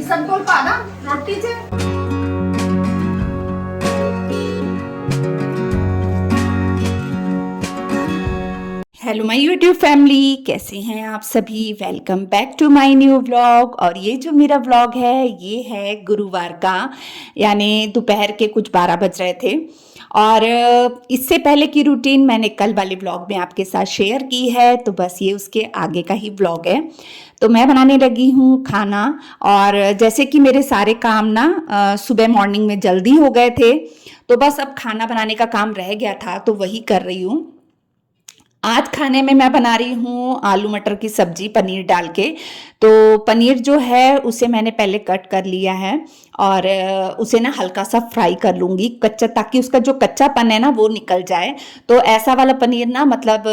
इसबगोल पाना रोटी से। Hello my YouTube family, कैसे हैं आप सभी। Welcome back to my new vlog. और ये जो मेरा व्लॉग है ये है गुरुवार का, यानी दोपहर के कुछ 12 बज रहे थे। और इससे पहले की रूटीन मैंने कल वाले व्लॉग में आपके साथ शेयर की है, तो बस ये उसके आगे का ही व्लॉग है। तो मैं बनाने लगी हूँ खाना। और जैसे कि मेरे सारे काम ना सुबह मॉर्निंग में जल्दी हो गए थे, तो बस अब खाना बनाने का काम रह गया था, तो वही कर रही हूँ। आज खाने में मैं बना रही हूँ आलू मटर की सब्जी पनीर डाल के। तो पनीर जो है उसे मैंने पहले कट कर लिया है और उसे ना हल्का सा फ्राई कर लूँगी कच्चा, ताकि उसका जो कच्चापन है ना वो निकल जाए। तो ऐसा वाला पनीर ना मतलब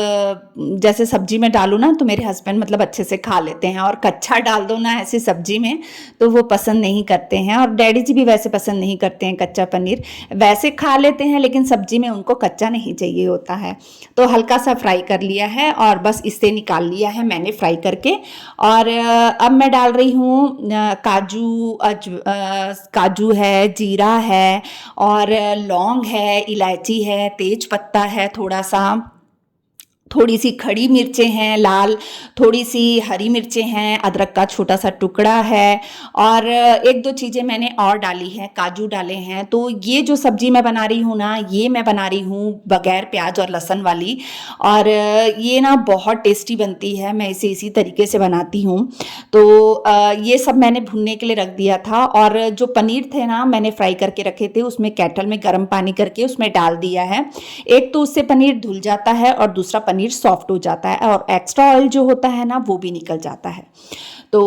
जैसे सब्जी में डालूँ ना तो मेरे हस्बैंड मतलब अच्छे से खा लेते हैं, और कच्चा डाल दो ना ऐसी सब्जी में तो वो पसंद नहीं करते हैं। और डैडी जी भी वैसे पसंद नहीं करते हैं कच्चा पनीर, वैसे खा लेते हैं लेकिन सब्जी में उनको कच्चा नहीं चाहिए होता है। तो हल्का सा फ्राई कर लिया है और बस इससे निकाल लिया है मैंने फ्राई करके। और अब मैं डाल रही हूँ काजू है, जीरा है, और लौंग है, इलायची है, तेज पत्ता है, थोड़ी सी खड़ी मिर्चें हैं लाल, थोड़ी सी हरी मिर्चें हैं, अदरक का छोटा सा टुकड़ा है, और एक दो चीज़ें मैंने और डाली हैं, काजू डाले हैं। तो ये जो सब्जी मैं बना रही हूँ ना, ये मैं बना रही हूँ बगैर प्याज और लहसुन वाली। और ये ना बहुत टेस्टी बनती है, मैं इसे इसी तरीके से बनाती हूँ। तो ये सब मैंने भुनने के लिए रख दिया था। और जो पनीर थे ना मैंने फ्राई करके रखे थे, उसमें केटल में गर्म पानी करके उसमें डाल दिया है। एक तो उससे पनीर धुल जाता है और दूसरा पनीर सॉफ्ट हो जाता है, और एक्स्ट्रा ऑयल जो होता है ना वो भी निकल जाता है। तो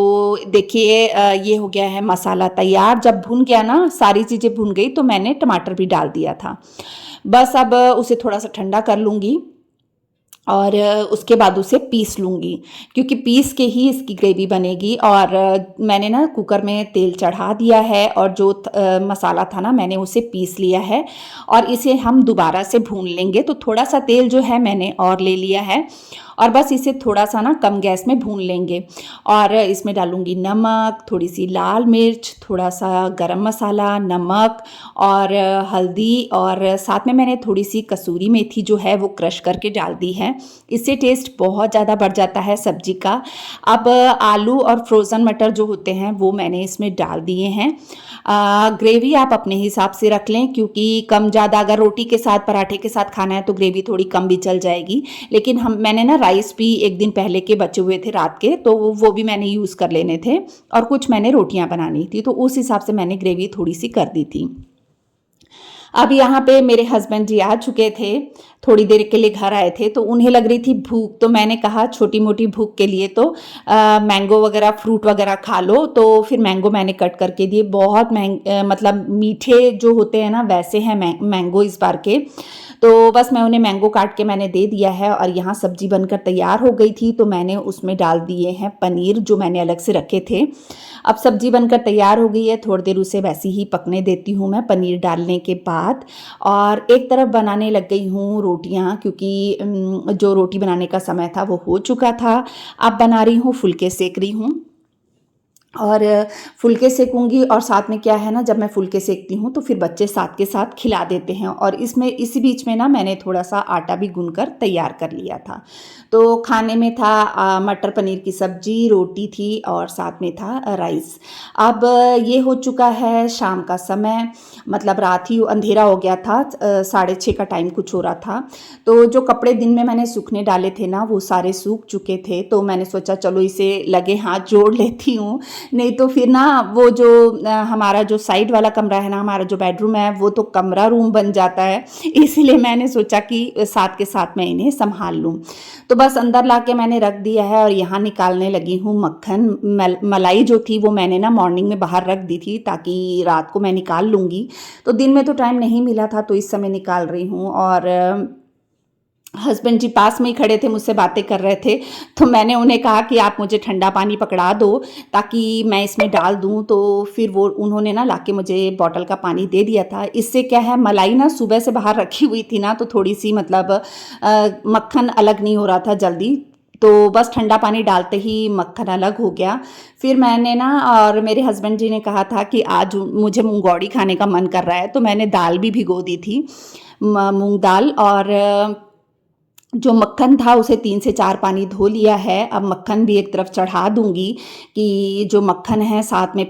देखिए ये हो गया है मसाला तैयार। जब भुन गया ना, सारी चीज़ें भुन गई, तो मैंने टमाटर भी डाल दिया था। बस अब उसे थोड़ा सा ठंडा कर लूँगी और उसके बाद उसे पीस लूँगी, क्योंकि पीस के ही इसकी ग्रेवी बनेगी। और मैंने ना कुकर में तेल चढ़ा दिया है और जो मसाला था ना मैंने उसे पीस लिया है, और इसे हम दोबारा से भून लेंगे। तो थोड़ा सा तेल जो है मैंने और ले लिया है, और बस इसे थोड़ा सा ना कम गैस में भून लेंगे। और इसमें डालूँगी नमक, थोड़ी सी लाल मिर्च, थोड़ा सा गरम मसाला, नमक और हल्दी, और साथ में मैंने थोड़ी सी कसूरी मेथी जो है वो क्रश करके डाल दी है। इससे टेस्ट बहुत ज़्यादा बढ़ जाता है सब्जी का। अब आलू और फ्रोज़न मटर जो होते हैं वो मैंने इसमें डाल दिए हैं। ग्रेवी आप अपने हिसाब से रख लें, क्योंकि कम ज़्यादा अगर रोटी के साथ पराठे के साथ खाना है तो ग्रेवी थोड़ी कम भी चल जाएगी। लेकिन मैंने ना राइस भी एक दिन पहले के बचे हुए थे रात के, तो वो भी मैंने यूज़ कर लेने थे, और कुछ मैंने रोटियां बनानी थी, तो उस हिसाब से मैंने ग्रेवी थोड़ी सी कर दी थी। अब यहाँ पे मेरे हस्बैंड जी आ चुके थे, थोड़ी देर के लिए घर आए थे, तो उन्हें लग रही थी भूख। तो मैंने कहा छोटी मोटी भूख के लिए तो मैंगो वगैरह फ्रूट वगैरह खा लो। तो फिर मैंगो मैंने कट करके दिए। बहुत मतलब मीठे जो होते हैं ना वैसे हैं मैंगो इस बार के। तो बस मैं उन्हें मैंगो काट के मैंने दे दिया है। और यहाँ सब्जी बनकर तैयार हो गई थी, तो मैंने उसमें डाल दिए हैं पनीर जो मैंने अलग से रखे थे। अब सब्जी बनकर तैयार हो गई है, थोड़ी देर उसे वैसे ही पकने देती हूँ मैं पनीर डालने के बाद। और एक तरफ बनाने लग गई हूँ रोटियाँ, क्योंकि जो रोटी बनाने का समय था वो हो चुका था। अब बना रही हूँ, फुलके सेक रही हूँ। और फुलके सेकूंगी, और साथ में क्या है ना, जब मैं फुलके सेकती हूँ तो फिर बच्चे साथ के साथ खिला देते हैं। और इसमें इसी बीच में ना मैंने थोड़ा सा आटा भी गूंथकर तैयार कर लिया था। तो खाने में था मटर पनीर की सब्जी, रोटी थी, और साथ में था राइस। अब ये हो चुका है शाम का समय, मतलब रात ही अंधेरा हो गया था, 6:30 का टाइम कुछ हो रहा था। तो जो कपड़े दिन में मैंने सूखने डाले थे ना वो सारे सूख चुके थे, तो मैंने सोचा चलो इसे लगे हाथ जोड़ लेती हूँ, नहीं तो फिर ना वो जो हमारा जो साइड वाला कमरा है ना, हमारा जो बेडरूम है वो तो कमरा रूम बन जाता है। इसीलिए मैंने सोचा कि साथ के साथ मैं इन्हें संभाल लूँ। तो बस अंदर लाके मैंने रख दिया है, और यहाँ निकालने लगी हूँ मक्खन। मलाई जो थी वो मैंने ना मॉर्निंग में बाहर रख दी थी, ताकि रात को मैं निकाल लूँगी। तो दिन में तो टाइम नहीं मिला था, तो इस समय निकाल रही हूँ। और हस्बैंड जी पास में ही खड़े थे, मुझसे बातें कर रहे थे। तो मैंने उन्हें कहा कि आप मुझे ठंडा पानी पकड़ा दो ताकि मैं इसमें डाल दूं। तो फिर वो उन्होंने ना लाके मुझे बॉटल का पानी दे दिया था। इससे क्या है, मलाई ना सुबह से बाहर रखी हुई थी ना, तो थोड़ी सी मतलब मक्खन अलग नहीं हो रहा था जल्दी, तो बस ठंडा पानी डालते ही मक्खन अलग हो गया। फिर मैंने ना, और मेरे हस्बैंड जी ने कहा था कि आज मुझे मूंगौड़ी खाने का मन कर रहा है, तो मैंने दाल भी भिगो दी थी, मूंग दाल। और जो मक्खन था उसे 3 से 4 पानी धो लिया है। अब मक्खन भी एक तरफ चढ़ा दूंगी कि जो मक्खन है साथ में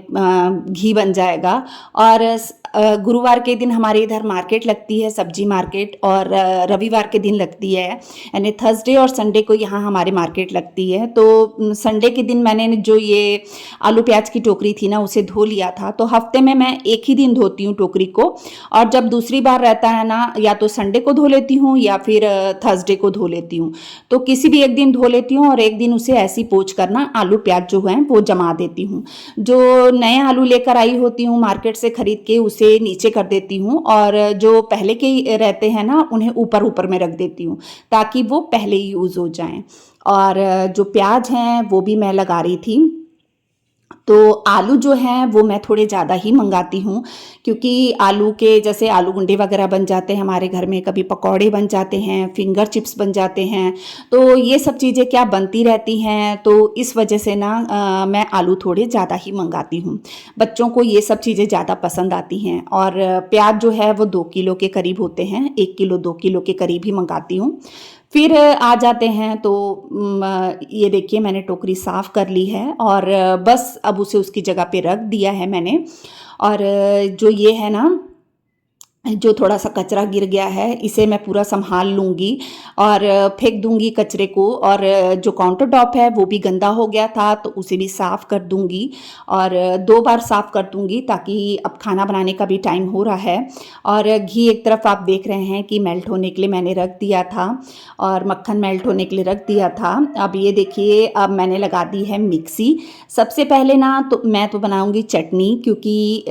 घी बन जाएगा। और गुरुवार के दिन हमारे इधर मार्केट लगती है, सब्जी मार्केट, और रविवार के दिन लगती है, यानी थर्सडे और संडे को यहाँ हमारे मार्केट लगती है। तो संडे के दिन मैंने जो ये आलू प्याज की टोकरी थी ना उसे धो लिया था। तो हफ्ते में मैं एक ही दिन धोती हूँ टोकरी को, और जब दूसरी बार रहता है ना, या तो संडे को धो लेती हूँ या फिर थर्सडे को धो लेती हूँ। तो किसी भी एक दिन धो लेती हूँ और एक दिन उसे ऐसी पोंछ कर ना आलू प्याज जो है वो जमा देती हूँ। जो नए आलू लेकर आई होती हूँ मार्केट से खरीद के, उसे नीचे कर देती हूँ, और जो पहले के रहते हैं ना उन्हें ऊपर ऊपर में रख देती हूँ ताकि वो पहले ही यूज़ हो जाएं। और जो प्याज हैं वो भी मैं लगा रही थी। तो आलू जो हैं वो मैं थोड़े ज़्यादा ही मंगाती हूँ, क्योंकि आलू के जैसे आलू गुंडे वगैरह बन जाते हैं हमारे घर में, कभी पकौड़े बन जाते हैं, फिंगर चिप्स बन जाते हैं, तो ये सब चीज़ें क्या बनती रहती हैं। तो इस वजह से ना मैं आलू थोड़े ज़्यादा ही मंगाती हूँ। बच्चों को ये सब चीज़ें ज़्यादा पसंद आती हैं। और प्याज जो है वो 2 किलो के करीब होते हैं, 1 किलो 2 किलो के करीब ही मंगाती हूँ। फिर आ जाते हैं तो ये देखिए मैंने टोकरी साफ़ कर ली है, और बस अब उसे उसकी जगह पे रख दिया है मैंने। और जो ये है ना, जो थोड़ा सा कचरा गिर गया है इसे मैं पूरा संभाल लूँगी और फेंक दूँगी कचरे को। और जो काउंटर टॉप है वो भी गंदा हो गया था तो उसे भी साफ़ कर दूँगी, और 2 बार साफ़ कर दूँगी ताकि अब खाना बनाने का भी टाइम हो रहा है। और घी एक तरफ आप देख रहे हैं कि मेल्ट होने के लिए मैंने रख दिया था, और मक्खन मेल्ट होने के लिए रख दिया था। अब ये देखिए, अब मैंने लगा दी है मिक्सी। सबसे पहले ना तो मैं तो बनाऊँगी चटनी, क्योंकि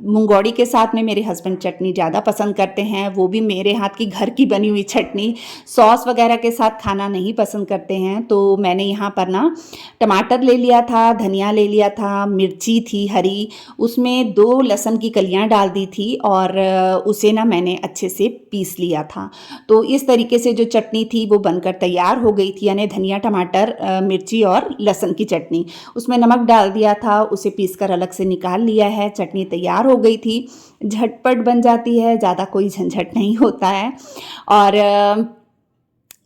मूंगौड़ी के साथ में मेरे हस्बैंड चटनी ज़्यादा पसंद करते हैं, वो भी मेरे हाथ की घर की बनी हुई चटनी। सॉस वगैरह के साथ खाना नहीं पसंद करते हैं। तो मैंने यहाँ पर ना टमाटर ले लिया था, धनिया ले लिया था, मिर्ची थी हरी, उसमें 2 लहसुन की कलियाँ डाल दी थी, और उसे ना मैंने अच्छे से पीस लिया था। तो इस तरीके से जो चटनी थी वो बनकर तैयार हो गई थी, यानी धनिया टमाटर मिर्ची और लहसुन की चटनी। उसमें नमक डाल दिया था, उसे पीसकर अलग से निकाल लिया है, चटनी तैयार हो गई थी। झटपट बन जाती है, ज़्यादा कोई झंझट नहीं होता है। और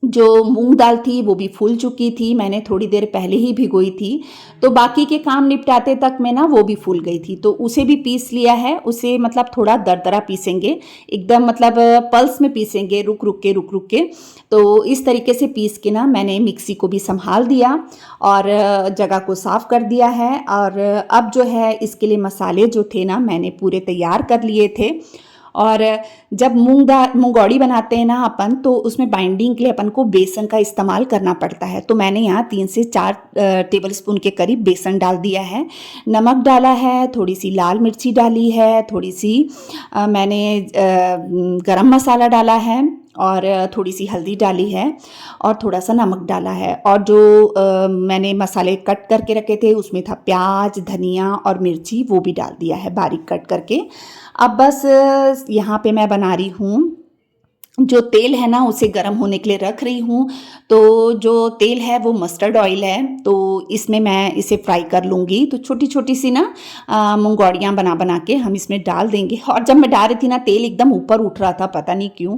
जो मूंग दाल थी वो भी फूल चुकी थी, मैंने थोड़ी देर पहले ही भिगोई थी, तो बाकी के काम निपटाते तक में ना वो भी फूल गई थी। तो उसे भी पीस लिया है, उसे मतलब थोड़ा दरदरा पीसेंगे, एकदम मतलब पल्स में पीसेंगे, रुक रुक के। तो इस तरीके से पीस के ना मैंने मिक्सी को भी संभाल दिया और जगह को साफ़ कर दिया है। और अब जो है इसके लिए मसाले जो थे ना मैंने पूरे तैयार कर लिए थे। और जब मूंगौड़ी बनाते हैं ना अपन, तो उसमें बाइंडिंग के लिए अपन को बेसन का इस्तेमाल करना पड़ता है। तो मैंने यहाँ 3 से 4 टेबल स्पून के करीब बेसन डाल दिया है, नमक डाला है, थोड़ी सी लाल मिर्ची डाली है, थोड़ी सी मैंने गरम मसाला डाला है, और थोड़ी सी हल्दी डाली है, और थोड़ा सा नमक डाला है। और जो मैंने मसाले कट करके रखे थे उसमें था प्याज, धनिया और मिर्ची, वो भी डाल दिया है बारीक कट करके। अब बस यहाँ पे मैं बना रही हूँ, जो तेल है ना उसे गर्म होने के लिए रख रही हूँ। तो जो तेल है वो मस्टर्ड ऑयल है, तो इसमें मैं इसे फ्राई कर लूँगी। तो छोटी छोटी सी ना मूंगौड़ियाँ बना के हम इसमें डाल देंगे। और जब मैं डाल रही थी ना तेल एकदम ऊपर उठ रहा था, पता नहीं क्यों।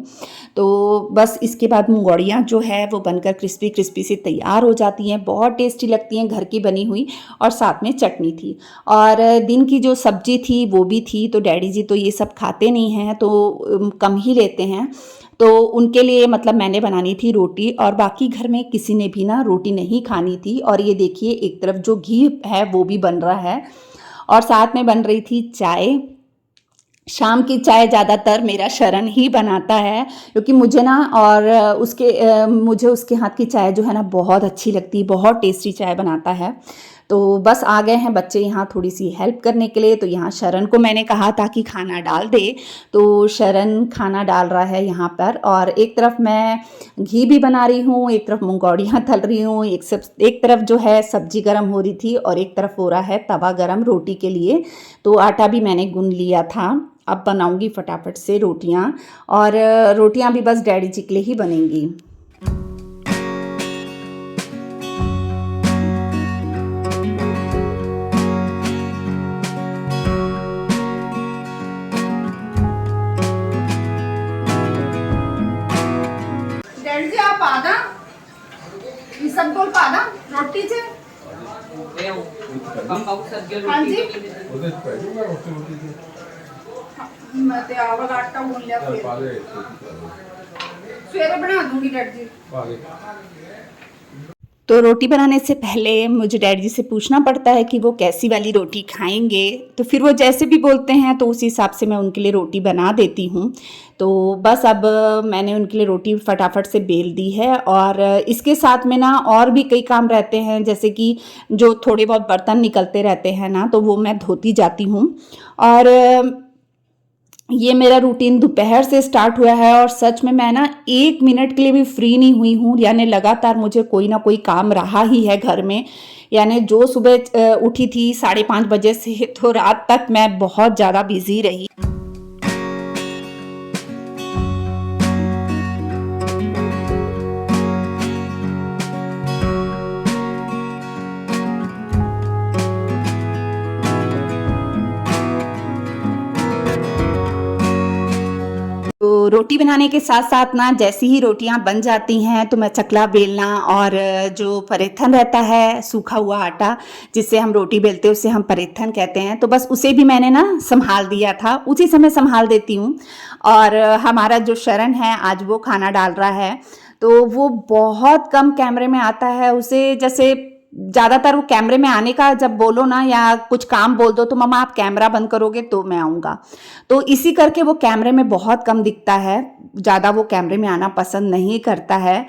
तो बस इसके बाद मूंगौड़ियाँ जो है वो बनकर क्रिस्पी क्रिस्पी से तैयार हो जाती हैं, बहुत टेस्टी लगती हैं, घर की बनी हुई, और साथ में चटनी थी। और दिन की जो सब्जी थी वो भी थी। तो डैडी जी तो ये सब खाते नहीं हैं, तो कम ही लेते हैं, तो उनके लिए मतलब मैंने बनानी थी रोटी, और बाकी घर में किसी ने भी ना रोटी नहीं खानी थी। और ये देखिए एक तरफ जो घी है वो भी बन रहा है, और साथ में बन रही थी चाय। शाम की चाय ज़्यादातर मेरा शरण ही बनाता है, क्योंकि मुझे ना और मुझे उसके हाथ की चाय जो है ना बहुत अच्छी लगती है, बहुत टेस्टी चाय बनाता है। तो बस आ गए हैं बच्चे यहाँ थोड़ी सी हेल्प करने के लिए। तो यहाँ शरण को मैंने कहा था कि खाना डाल दे, तो शरण खाना डाल रहा है यहाँ पर। और एक तरफ मैं घी भी बना रही हूँ, एक तरफ मूंगौड़ियाँ तल रही हूँ, एक तरफ जो है सब्जी गर्म हो रही थी, और एक तरफ हो रहा है तवा गरम रोटी के लिए। तो आटा भी मैंने गूंद लिया था। अब बनाऊंगी फटाफट से रोटियां, और रोटियां भी बस डैडी जी के लिए ही बनेंगी। बोल पाना रोटी चे हाँ जी मैं ते आवल आटा गूंद लिया फिर सवेरे बना दूंगी डैड जी। तो रोटी बनाने से पहले मुझे डैडी जी से पूछना पड़ता है कि वो कैसी वाली रोटी खाएंगे, तो फिर वो जैसे भी बोलते हैं तो उस हिसाब से मैं उनके लिए रोटी बना देती हूँ। तो बस अब मैंने उनके लिए रोटी फटाफट से बेल दी है और इसके साथ में ना और भी कई काम रहते हैं, जैसे कि जो थोड़े बहुत बर्तन निकलते रहते हैं ना, तो वो मैं धोती जाती हूँ। और ये मेरा रूटीन दोपहर से स्टार्ट हुआ है और सच में मैं ना 1 मिनट के लिए भी फ्री नहीं हुई हूँ, यानी लगातार मुझे कोई ना कोई काम रहा ही है घर में। यानी जो सुबह उठी थी 5:30 बजे से तो रात तक मैं बहुत ज़्यादा बिजी रही। तो रोटी बनाने के साथ साथ ना जैसी ही रोटियां बन जाती हैं तो मैं चकला बेलना और जो परेथन रहता है सूखा हुआ आटा जिससे हम रोटी बेलते हैं उसे हम परेथन कहते हैं, तो बस उसे भी मैंने ना संभाल दिया था, उसी समय संभाल देती हूँ। और हमारा जो शरण है आज वो खाना डाल रहा है, तो वो बहुत कम कैमरे में आता है। उसे जैसे ज़्यादातर वो कैमरे में आने का जब बोलो ना या कुछ काम बोल दो तो मम्मा आप कैमरा बंद करोगे तो मैं आऊँगा, तो इसी करके वो कैमरे में बहुत कम दिखता है, ज़्यादा वो कैमरे में आना पसंद नहीं करता है।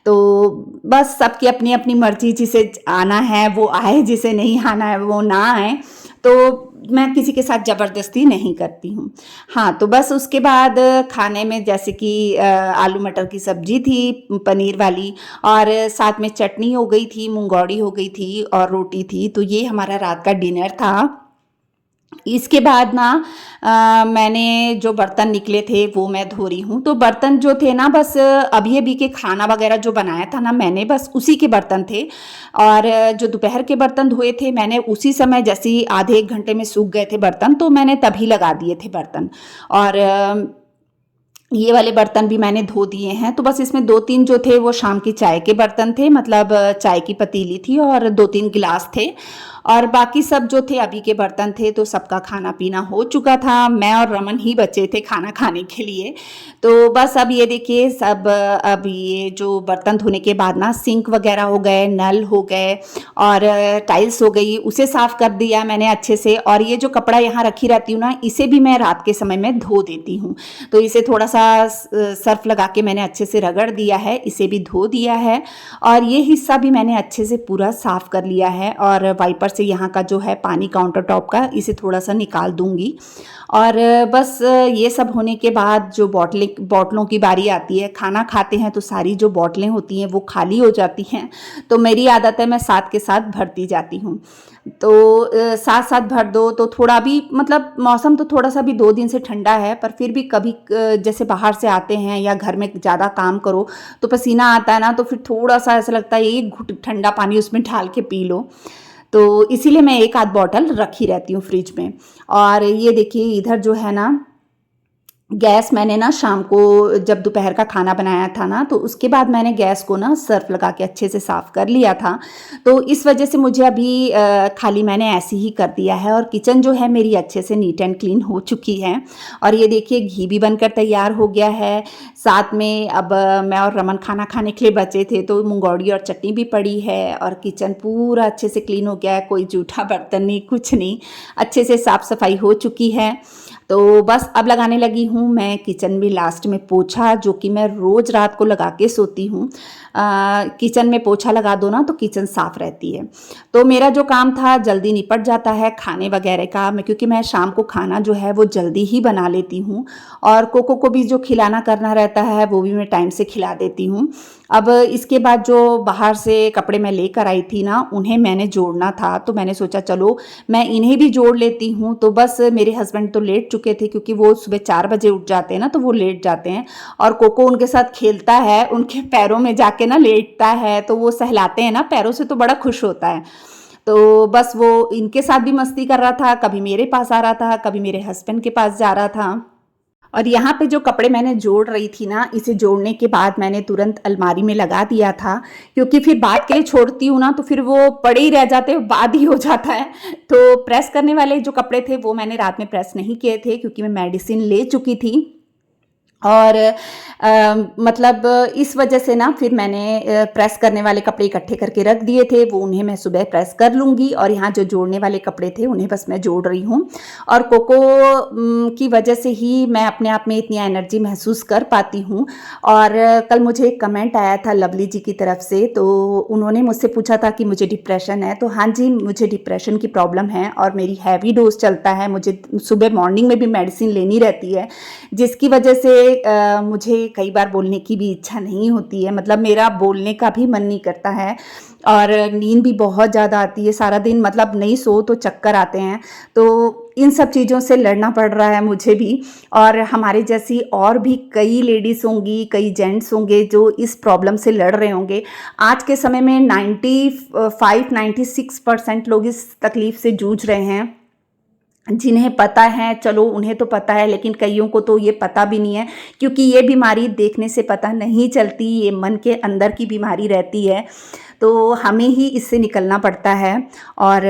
तो बस सबकी अपनी अपनी मर्जी, जिसे आना है वो आए, जिसे नहीं आना है वो ना आए, तो मैं किसी के साथ ज़बरदस्ती नहीं करती हूँ। हाँ, तो बस उसके बाद खाने में जैसे कि आलू मटर की सब्जी थी पनीर वाली, और साथ में चटनी हो गई थी, मुंगौड़ी हो गई थी और रोटी थी, तो ये हमारा रात का डिनर था। इसके बाद ना मैंने जो बर्तन निकले थे वो मैं धो रही हूँ। तो बर्तन जो थे ना बस अभी अभी के खाना वगैरह जो बनाया था ना मैंने, बस उसी के बर्तन थे। और जो दोपहर के बर्तन धोए थे मैंने उसी समय, जैसे ही आधे 1 घंटे में सूख गए थे बर्तन तो मैंने तभी लगा दिए थे बर्तन। और ये वाले बर्तन भी मैंने धो दिए हैं। तो बस इसमें 2-3 जो थे वो शाम की चाय के बर्तन थे, मतलब चाय की पतीली थी और 2-3 गिलास थे, और बाकी सब जो थे अभी के बर्तन थे। तो सबका खाना पीना हो चुका था, मैं और रमन ही बचे थे खाना खाने के लिए। तो बस अब ये देखिए सब, अब ये जो बर्तन धोने के बाद ना सिंक वगैरह हो गए, नल हो गए और टाइल्स हो गई, उसे साफ़ कर दिया मैंने अच्छे से। और ये जो कपड़ा यहाँ रखी रहती हूँ ना, इसे भी मैं रात के समय में धो देती हूँ। तो इसे थोड़ा सा सर्फ लगा के मैंने अच्छे से रगड़ दिया है, इसे भी धो दिया है और ये हिस्सा भी मैंने अच्छे से पूरा साफ़ कर लिया है। और वाइपर से यहाँ का जो है पानी काउंटर टॉप का, इसे थोड़ा सा निकाल दूंगी। और बस ये सब होने के बाद जो बॉटलों की बारी आती है, खाना खाते हैं तो सारी जो बॉटलें होती हैं वो खाली हो जाती हैं। तो मेरी आदत है मैं साथ के साथ भरती जाती हूँ। तो साथ साथ भर दो तो थोड़ा भी, मतलब मौसम तो थोड़ा सा भी 2 दिन से ठंडा है, पर फिर भी कभी जैसे बाहर से आते हैं या घर में ज़्यादा काम करो तो पसीना आता है ना, तो फिर थोड़ा सा ऐसा लगता है एक घुट ठंडा पानी उसमें डाल के पी लो। तो इसीलिए मैं 1 आध बॉटल रखी रहती हूँ फ्रिज में। और ये देखिए इधर जो है ना, गैस मैंने ना शाम को जब दोपहर का खाना बनाया था ना, तो उसके बाद मैंने गैस को ना सर्फ लगा के अच्छे से साफ़ कर लिया था। तो इस वजह से मुझे अभी खाली मैंने ऐसे ही कर दिया है। और किचन जो है मेरी अच्छे से नीट एंड क्लीन हो चुकी है। और ये देखिए घी भी बनकर तैयार हो गया है। साथ में अब मैं और रमन खाना खाने के लिए बचे थे तो मुंगौड़ी और चटनी भी पड़ी है और किचन पूरा अच्छे से क्लीन हो गया है, कोई जूठा बर्तन नहीं, कुछ नहीं, अच्छे से साफ़ सफाई हो चुकी है। तो बस अब लगाने लगी हूँ मैं किचन में लास्ट में पोछा, जो कि मैं रोज़ रात को लगा के सोती हूँ। किचन में पोछा लगा दो ना तो किचन साफ़ रहती है। तो मेरा जो काम था जल्दी निपट जाता है खाने वगैरह का, क्योंकि मैं शाम को खाना जो है वो जल्दी ही बना लेती हूँ। और कोको को भी जो खिलाना करना रहता है वो भी मैं टाइम से खिला देती हूँ। अब इसके बाद जो बाहर से कपड़े मैं लेकर आई थी ना, उन्हें मैंने जोड़ना था, तो मैंने सोचा चलो मैं इन्हें भी जोड़ लेती हूँ। तो बस मेरे हस्बैंड तो लेट चुके थे, क्योंकि वो सुबह 4 बजे उठ जाते हैं ना, तो वो लेट जाते हैं। और कोको उनके साथ खेलता है, उनके पैरों में जाके ना लेटता है, तो वो सहलाते हैं ना पैरों से, तो बड़ा खुश होता है। तो बस वो इनके साथ भी मस्ती कर रहा था, कभी मेरे पास आ रहा था, कभी मेरे हस्बैंड के पास जा रहा था। और यहाँ पे जो कपड़े मैंने जोड़ रही थी ना, इसे जोड़ने के बाद मैंने तुरंत अलमारी में लगा दिया था, क्योंकि फिर बाद के लिए छोड़ती हूँ ना तो फिर वो पड़े ही रह जाते हैं, बाद ही हो जाता है। तो प्रेस करने वाले जो कपड़े थे वो मैंने रात में प्रेस नहीं किए थे, क्योंकि मैं मेडिसिन ले चुकी थी। और मतलब इस वजह से ना फिर मैंने प्रेस करने वाले कपड़े इकट्ठे करके रख दिए थे, वो उन्हें मैं सुबह प्रेस कर लूँगी। और यहाँ जो जोड़ने वाले कपड़े थे उन्हें बस मैं जोड़ रही हूँ। और कोको की वजह से ही मैं अपने आप में इतनी एनर्जी महसूस कर पाती हूँ। और कल मुझे एक कमेंट आया था लवली जी की तरफ से, तो उन्होंने मुझसे पूछा था कि मुझे डिप्रेशन है। तो हाँ जी, मुझे डिप्रेशन की प्रॉब्लम है और मेरी हैवी डोज चलता है, मुझे सुबह मॉर्निंग में भी मेडिसिन लेनी रहती है, जिसकी वजह से मुझे कई बार बोलने की भी इच्छा नहीं होती है, मतलब मेरा बोलने का भी मन नहीं करता है। और नींद भी बहुत ज़्यादा आती है सारा दिन, मतलब नहीं सो तो चक्कर आते हैं। तो इन सब चीज़ों से लड़ना पड़ रहा है मुझे भी। और हमारे जैसी और भी कई लेडीज़ होंगी, कई जेंट्स होंगे जो इस प्रॉब्लम से लड़ रहे होंगे। आज के समय में 95-96% लोग इस तकलीफ़ से जूझ रहे हैं। जिन्हें पता है चलो उन्हें तो पता है, लेकिन कईयों को तो ये पता भी नहीं है, क्योंकि ये बीमारी देखने से पता नहीं चलती, ये मन के अंदर की बीमारी रहती है। तो हमें ही इससे निकलना पड़ता है। और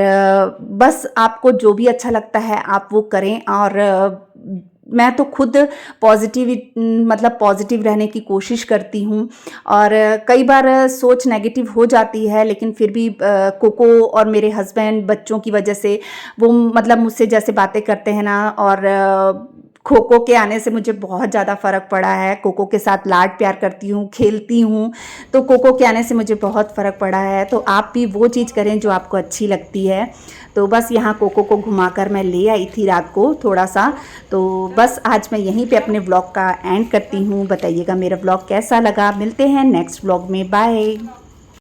बस आपको जो भी अच्छा लगता है आप वो करें। और मैं तो खुद पॉजिटिव रहने की कोशिश करती हूँ। और कई बार सोच नेगेटिव हो जाती है, लेकिन फिर भी कोको और मेरे हस्बैंड बच्चों की वजह से वो मतलब मुझसे जैसे बातें करते हैं ना, और कोको के आने से मुझे बहुत ज़्यादा फ़र्क पड़ा है। कोको के साथ लाड प्यार करती हूँ, खेलती हूँ, तो कोको के आने से मुझे बहुत फ़र्क पड़ा है। तो आप भी वो चीज़ करें जो आपको अच्छी लगती है। तो बस यहाँ कोको को घुमाकर मैं ले आई थी रात को थोड़ा सा। तो बस आज मैं यहीं पे अपने व्लॉग का एंड करती हूँ। बताइएगा मेरा व्लॉग कैसा लगा। मिलते हैं नेक्स्ट व्लॉग में, बाय।